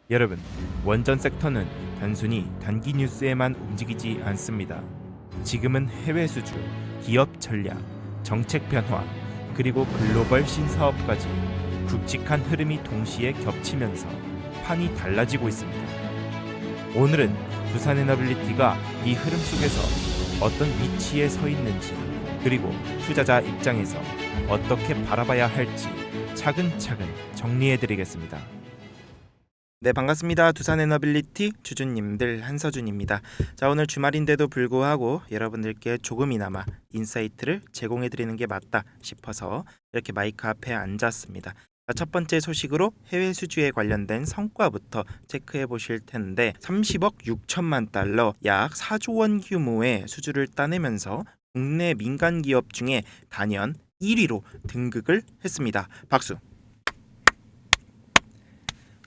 여러분, 원전 섹터는 단순히 단기 뉴스에만 움직이지 않습니다. 지금은 해외 수주, 기업 전략, 정책 변화, 그리고 글로벌 신사업까지 굵직한 흐름이 동시에 겹치면서 판이 달라지고 있습니다. 오늘은 두산에너빌리티가 이 흐름 속에서 어떤 위치에 서 있는지, 그리고 투자자 입장에서 어떻게 바라봐야 할지 차근차근 정리해드리겠습니다. 네, 반갑습니다. 두산에너빌리티 주주님들 한서준입니다. 자, 오늘 주말인데도 불구하고 여러분들께 조금이나마 인사이트를 제공해드리는 게 맞다 싶어서 이렇게 마이크 앞에 앉았습니다. 자, 첫 번째 소식으로 해외 수주에 관련된 성과부터 체크해 보실 텐데 30억 6천만 달러, 약 4조 원 규모의 수주를 따내면서 국내 민간 기업 중에 단연 1위로 등극을 했습니다. 박수!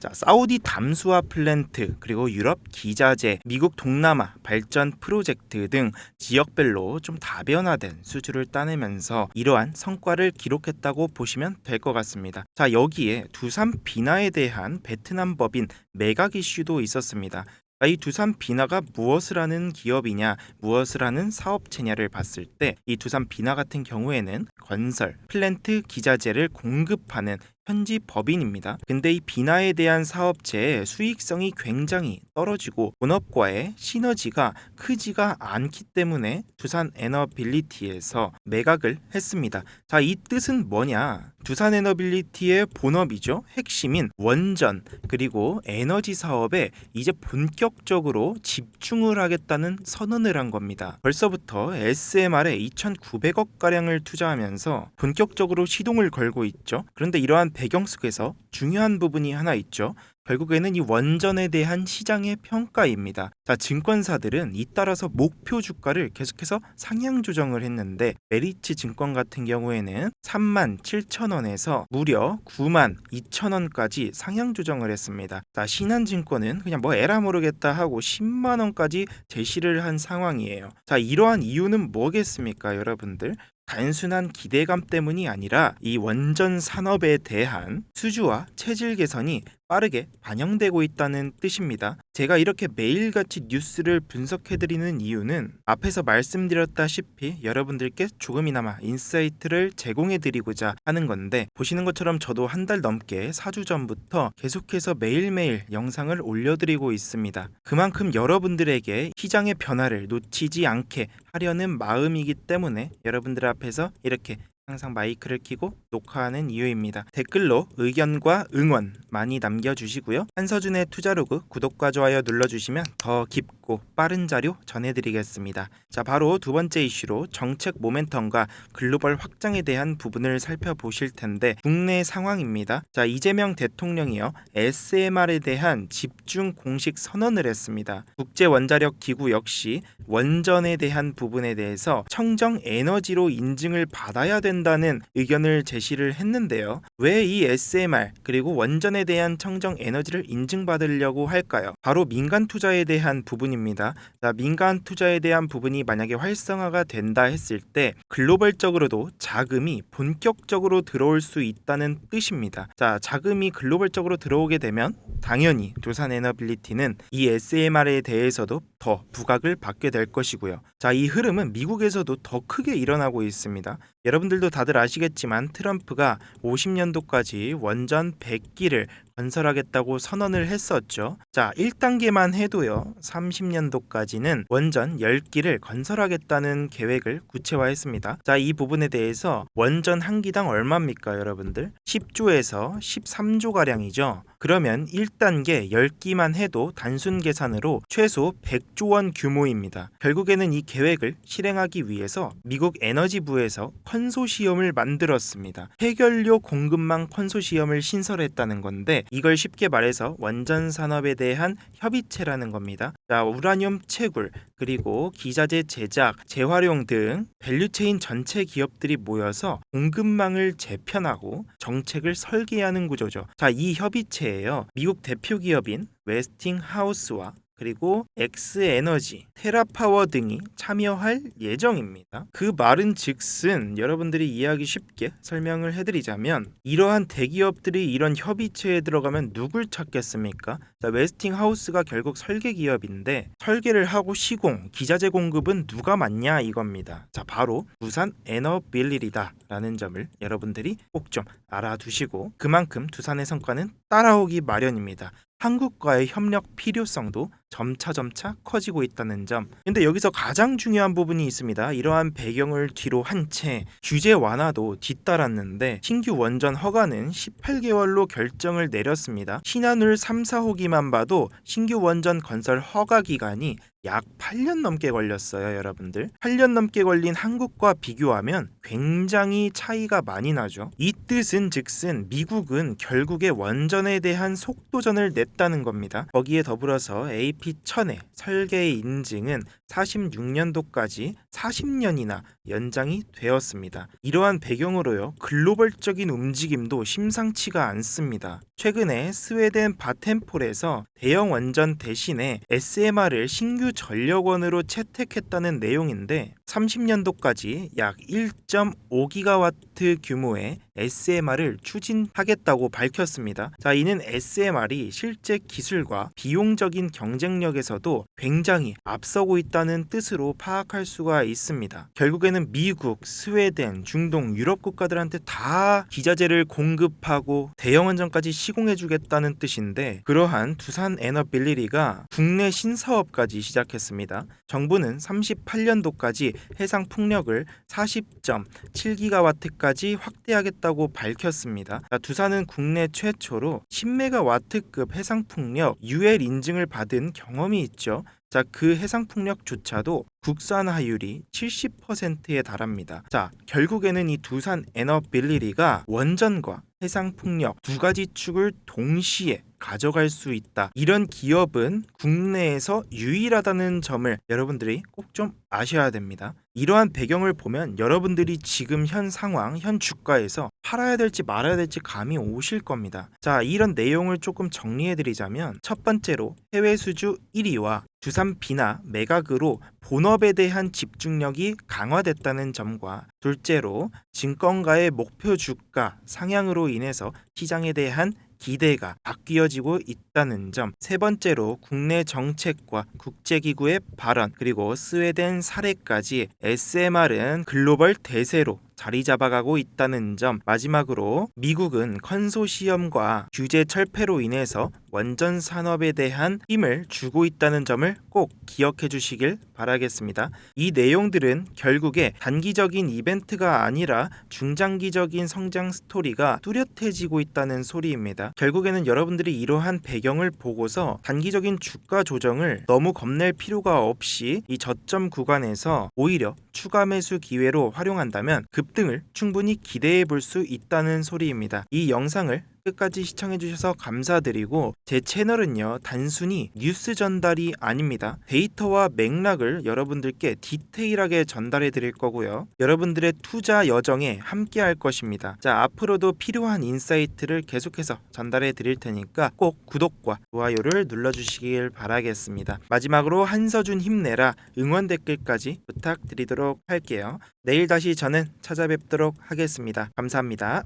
자, 사우디 담수화 플랜트, 그리고 유럽 기자재, 미국 동남아 발전 프로젝트 등 지역별로 좀 다변화된 수주를 따내면서 이러한 성과를 기록했다고 보시면 될 것 같습니다. 자, 여기에 두산 비나에 대한 베트남 법인 매각 이슈도 있었습니다. 이 두산 비나가 무엇을 하는 기업이냐, 무엇을 하는 사업체냐를 봤을 때 이 두산 비나 같은 경우에는 건설, 플랜트 기자재를 공급하는 현지 법인입니다. 근데 이 비나에 대한 사업체의 수익성이 굉장히 떨어지고 본업과의 시너지가 크지가 않기 때문에 두산 에너빌리티에서 매각을 했습니다. 자, 이 뜻은 뭐냐? 두산 에너빌리티의 본업이죠. 핵심인 원전 그리고 에너지 사업에 이제 본격적으로 집중을 하겠다는 선언을 한 겁니다. 벌써부터 SMR에 2,900억 가량을 투자하면서 본격적으로 시동을 걸고 있죠. 그런데 이러한 배경 속에서 중요한 부분이 하나 있죠. 결국에는 이 원전에 대한 시장의 평가입니다. 자, 증권사들은 잇따라서 목표 주가를 계속해서 상향 조정을 했는데 메리츠 증권 같은 경우에는 37,000원에서 무려 92,000원까지 상향 조정을 했습니다. 자, 신한증권은 그냥 뭐 에라 모르겠다 하고 10만원까지 제시를 한 상황이에요. 자, 이러한 이유는 뭐겠습니까, 여러분들? 단순한 기대감 때문이 아니라 이 원전 산업에 대한 수주와 체질 개선이 빠르게 반영되고 있다는 뜻입니다. 제가 이렇게 매일같이 뉴스를 분석해드리는 이유는 앞에서 말씀드렸다시피 여러분들께 조금이나마 인사이트를 제공해드리고자 하는 건데, 보시는 것처럼 저도 한 달 넘게 4주 전부터 계속해서 매일매일 영상을 올려드리고 있습니다. 그만큼 여러분들에게 시장의 변화를 놓치지 않게 하려는 마음이기 때문에 여러분들 앞에서 이렇게 항상 마이크를 켜고 녹화하는 이유입니다. 댓글로 의견과 응원 많이 남겨주시고요. 한서준의 투자로그 구독과 좋아요 눌러주시면 더 깊고 빠른 자료 전해드리겠습니다. 자, 바로 두 번째 이슈로 정책 모멘텀과 글로벌 확장에 대한 부분을 살펴보실 텐데 국내 상황입니다. 자, 이재명 대통령이요, SMR에 대한 집중 공식 선언을 했습니다. 국제원자력기구 역시 원전에 대한 부분에 대해서 청정 에너지로 인증을 받아야 된다는 의견을 제시를 했는데요. 왜 이 SMR 그리고 원전에 대한 청정 에너지를 인증받으려고 할까요? 바로 민간 투자에 대한 부분입니다. 자, 민간 투자에 대한 부분이 만약에 활성화가 된다 했을 때 글로벌적으로도 자금이 본격적으로 들어올 수 있다는 뜻입니다. 자, 자금이 글로벌적으로 들어오게 되면 당연히 두산에너빌리티는 이 SMR에 대해서도 더 부각을 받게 될 것이고요. 자, 이 흐름은 미국에서도 더 크게 일어나고 있습니다. 여러분들도 다들 아시겠지만 트럼프가 50년도까지 원전 100기를 건설하겠다고 선언을 했었죠. 자, 1단계만 해도요, 30년도까지는 원전 10기를 건설하겠다는 계획을 구체화했습니다. 자, 이 부분에 대해서 원전 한 기당 얼마입니까, 여러분들? 10조에서 13조 가량이죠. 그러면 1단계 10기만 해도 단순 계산으로 최소 100조 원 규모입니다. 결국에는 이 계획을 실행하기 위해서 미국 에너지부에서 컨소시엄을 만들었습니다. 해결료 공급망 컨소시엄을 신설했다는 건데, 이걸 쉽게 말해서 원전 산업에 대한 협의체라는 겁니다. 자, 우라늄 채굴, 그리고 기자재 제작, 재활용 등 밸류체인 전체 기업들이 모여서 공급망을 재편하고 정책을 설계하는 구조죠. 자, 이 협의체예요. 미국 대표 기업인 웨스팅하우스와 그리고 엑스에너지, 테라파워 등이 참여할 예정입니다. 그 말은 즉슨 여러분들이 이해하기 쉽게 설명을 해드리자면 이러한 대기업들이 이런 협의체에 들어가면 누굴 찾겠습니까? 자, 웨스팅하우스가 결국 설계 기업인데 설계를 하고 시공, 기자재 공급은 누가 맡냐 이겁니다. 자, 바로 두산 에너빌리티다 라는 점을 여러분들이 꼭 좀 알아두시고 그만큼 두산의 성과는 따라오기 마련입니다. 한국과의 협력 필요성도 점차 커지고 있다는 점. 근데 여기서 가장 중요한 부분이 있습니다. 이러한 배경을 뒤로 한 채 규제 완화도 뒤따랐는데 신규 원전 허가는 18개월로 결정을 내렸습니다. 신한울 3, 4호기만 봐도 신규 원전 건설 허가 기간이 약 8년 넘게 걸렸어요, 여러분들. 8년 넘게 걸린 한국과 비교하면 굉장히 차이가 많이 나죠. 이 뜻은 즉슨 미국은 결국에 원전에 대한 속도전을 냈다는 겁니다. 거기에 더불어서 AP1000의 설계 인증은 46년도까지 40년이나 연장이 되었습니다. 이러한 배경으로요, 글로벌적인 움직임도 심상치가 않습니다. 최근에 스웨덴 바텐폴에서 대형 원전 대신에 SMR을 신규 전력원으로 채택했다는 내용인데 30년도까지 약 1.5기가와트 규모의 SMR을 추진하겠다고 밝혔습니다. 자, 이는 SMR이 실제 기술과 비용적인 경쟁력에서도 굉장히 앞서고 있다는 뜻으로 파악할 수가 있습니다. 결국에는 미국, 스웨덴, 중동, 유럽 국가들한테 다 기자재를 공급하고 대형 원전까지 시공해주겠다는 뜻인데 그러한 두산 에너빌리티가 국내 신사업까지 시작했습니다. 정부는 38년도까지 해상 풍력을 40.7기가와트까지 확대하겠다고 밝혔습니다. 두산은 국내 최초로 10메가와트급 해상 풍력 UL 인증을 받은 경험이 있죠. 자, 그 해상 풍력조차도 국산화율이 70%에 달합니다. 자, 결국에는 이 두산 에너빌리티가 원전과 해상 풍력 두 가지 축을 동시에 가져갈 수 있다. 이런 기업은 국내에서 유일하다는 점을 여러분들이 꼭 좀 아셔야 됩니다. 이러한 배경을 보면 여러분들이 지금 현 상황, 현 주가에서 팔아야 될지 말아야 될지 감이 오실 겁니다. 자, 이런 내용을 조금 정리해드리자면 첫 번째로 해외 수주 1위와 두산 비나 매각으로 본업에 대한 집중력이 강화됐다는 점과 둘째로 증권가의 목표 주가 상향으로 인해서 시장에 대한 기대가 바뀌어지고 있다는 점, 세 번째로 국내 정책과 국제기구의 발언, 그리고 스웨덴 사례까지 SMR은 글로벌 대세로 자리 잡아가고 있다는 점, 마지막으로 미국은 컨소시엄과 규제 철폐로 인해서 원전 산업에 대한 힘을 주고 있다는 점을 꼭 기억해 주시길 바라겠습니다. 이 내용들은 결국에 단기적인 이벤트가 아니라 중장기적인 성장 스토리가 뚜렷해지고 있다는 소리입니다. 결국에는 여러분들이 이러한 배경을 보고서 단기적인 주가 조정을 너무 겁낼 필요가 없이 이 저점 구간에서 오히려 추가 매수 기회로 활용한다면 급등을 충분히 기대해 볼 수 있다는 소리입니다. 이 영상을 끝까지 시청해주셔서 감사드리고 제 채널은요 단순히 뉴스 전달이 아닙니다. 데이터와 맥락을 여러분들께 디테일하게 전달해 드릴 거고요. 여러분들의 투자 여정에 함께 할 것입니다. 자, 앞으로도 필요한 인사이트를 계속해서 전달해 드릴 테니까 꼭 구독과 좋아요를 눌러주시길 바라겠습니다. 마지막으로 한서준 힘내라 응원 댓글까지 부탁드리도록 할게요. 내일 다시 저는 찾아뵙도록 하겠습니다. 감사합니다.